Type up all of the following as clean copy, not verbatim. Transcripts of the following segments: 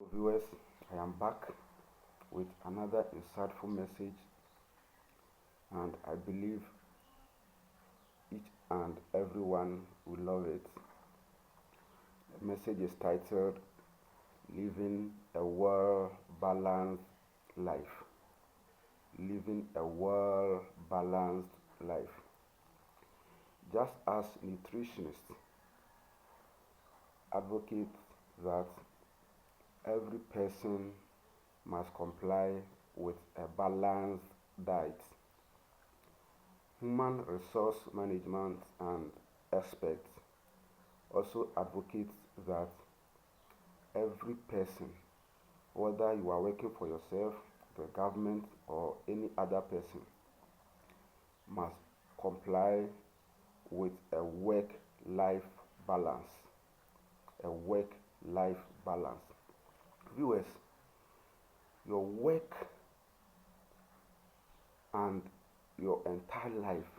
Viewers, I am back with another insightful message, and I believe each and everyone will love it. The message is titled Living a Well Balanced Life. Living a well balanced life. Just as nutritionists advocate that every person must comply with a balanced diet, human resource management and experts also advocate that every person, whether you are working for yourself, the government, or any other person, must comply with a work-life balance. A work-life balance. Viewers, your work and your entire life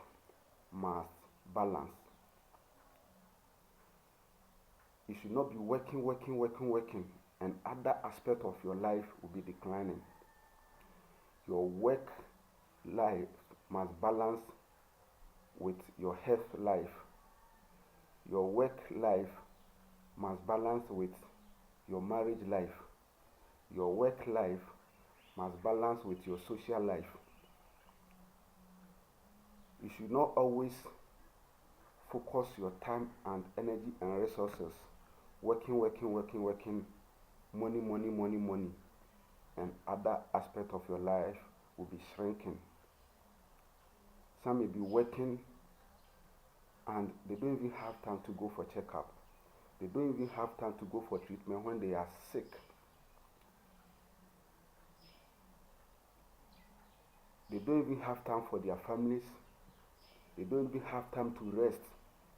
must balance. You should not be working, and other aspect of your life will be declining. Your work life must balance with your health life. Your work life must balance with your marriage life. Your work life must balance with your social life. You should not always focus your time and energy and resources working, money, and other aspects of your life will be shrinking. Some may be working and they don't even have time to go for checkup. They don't even have time to go for treatment when they are sick. They don't even have time for their families. They don't even have time to rest.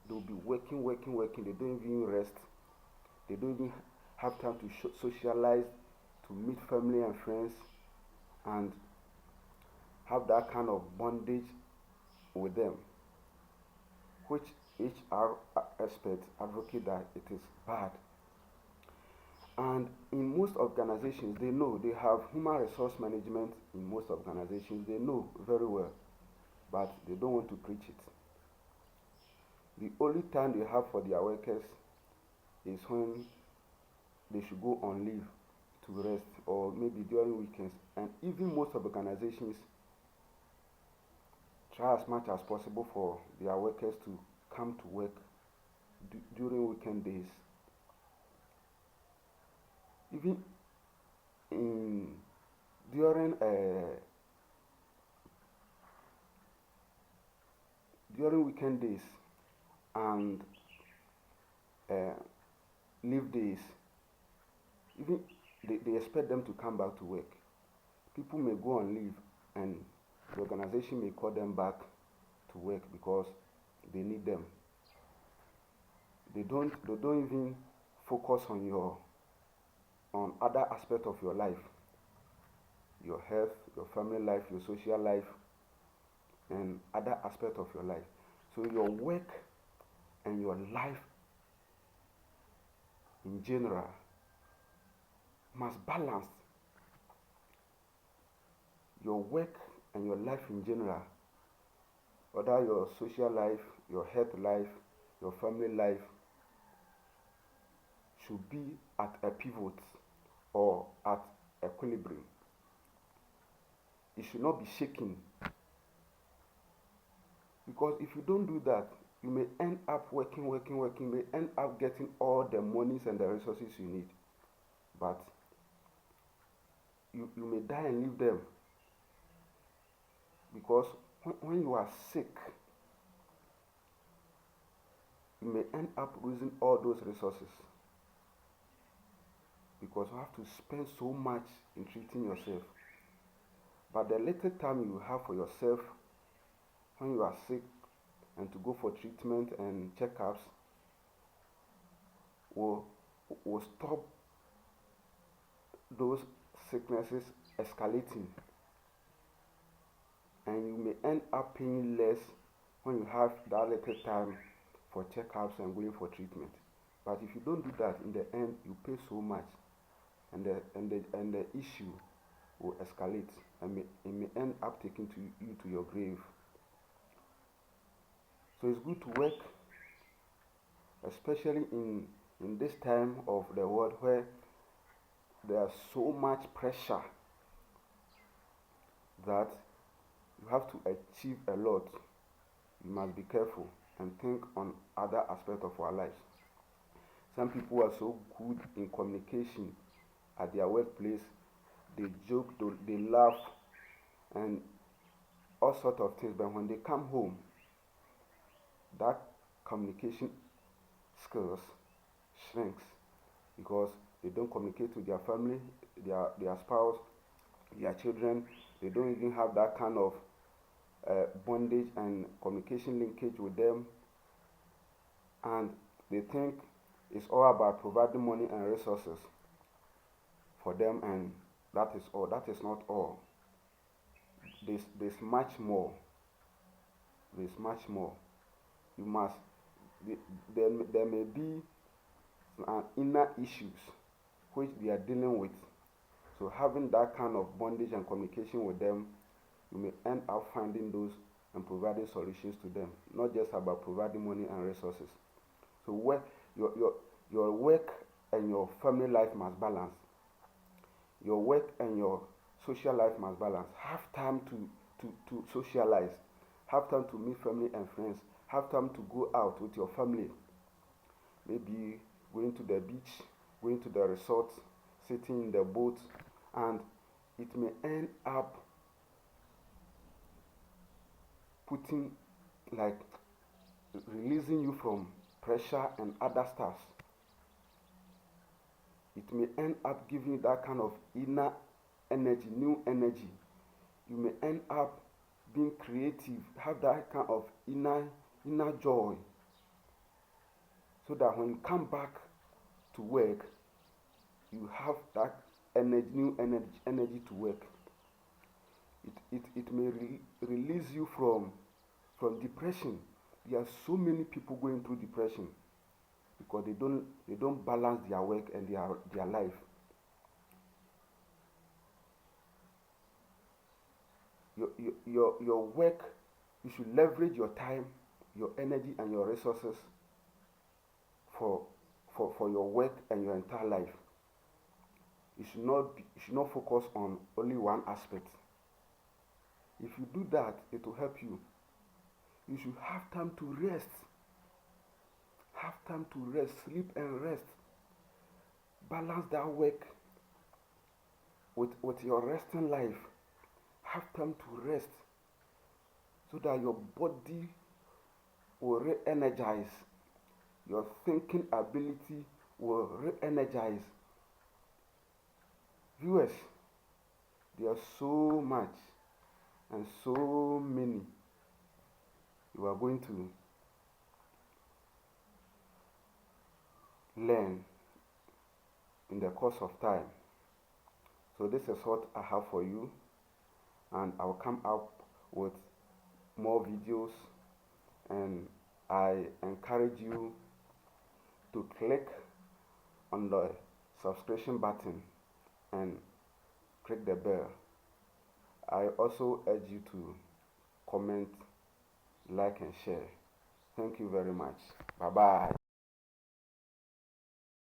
They'll be working. They don't even rest. They don't even have time to socialize, to meet family and friends, and have that kind of bondage with them, which HR experts advocate that it is bad. And in most organizations, they know they have human resource management. In most organizations, they know very well, but they don't want to preach it. The only time they have for their workers is when they should go on leave to rest, or maybe during weekends. And even most of organizations try as much as possible for their workers to come to work during weekend days. Even during weekend days and leave days, even they expect them to come back to work. People may go on leave and the organization may call them back to work because they need them. They don't even focus on other aspects of your life, your health, your family life, your social life, and other aspects of your life. So your work and your life in general must balance. Your work and your life in general, whether your social life, your health life, your family life, should be at a pivot or at equilibrium. It should not be shaking. Because if you don't do that, you may end up working, may end up getting all the monies and the resources you need. But you may die and leave them. Because when you are sick, you may end up losing all those resources. Because you have to spend so much in treating yourself. But the little time you have for yourself when you are sick and to go for treatment and checkups will stop those sicknesses escalating. And you may end up paying less when you have that little time for checkups and going for treatment. But if you don't do that, in the end, you pay so much. and the issue will escalate, and it may end up taking you to your grave. So it's good to work, especially in this time of the world where there's so much pressure that you have to achieve a lot. You must be careful and think on other aspects of our lives. Some people are so good in communication at their workplace. They joke, they laugh, and all sorts of things. But when they come home, that communication skills shrinks because they don't communicate with their family, their spouse, their children. They don't even have that kind of bondage and communication linkage with them, and they think it's all about providing money and resources for them, and that is all. That is not all. There's much more. There's much more. You must. There may be inner issues which they are dealing with. So having that kind of bondage and communication with them, you may end up finding those and providing solutions to them. Not just about providing money and resources. So where your work and your family life must balance. Your work and your social life must balance. Have time to socialize. Have time to meet family and friends. Have time to go out with your family. Maybe going to the beach, going to the resort, sitting in the boat, and it may end up putting, like, releasing you from pressure and other stuff. It may end up giving you that kind of inner energy, new energy. You may end up being creative, have that kind of inner joy, so that when you come back to work, you have that energy, new energy to work. It may release you from depression. There are so many people going through depression because they don't balance their work and their life. Your work, you should leverage your time, your energy, and your resources for your work and your entire life. You should not focus on only one aspect. If you do that, it will help you. You should have time to rest. Have time to rest, sleep and rest. Balance that work with your resting life. Have time to rest so that your body will re-energize. Your thinking ability will re-energize. Viewers, there are so much and so many you are going to learn in the course of time. So this is what I have for you, and I'll come up with more videos, and I encourage you to click on the subscription button and click the bell. I also urge you to comment, like, and share. Thank you very much. Bye bye.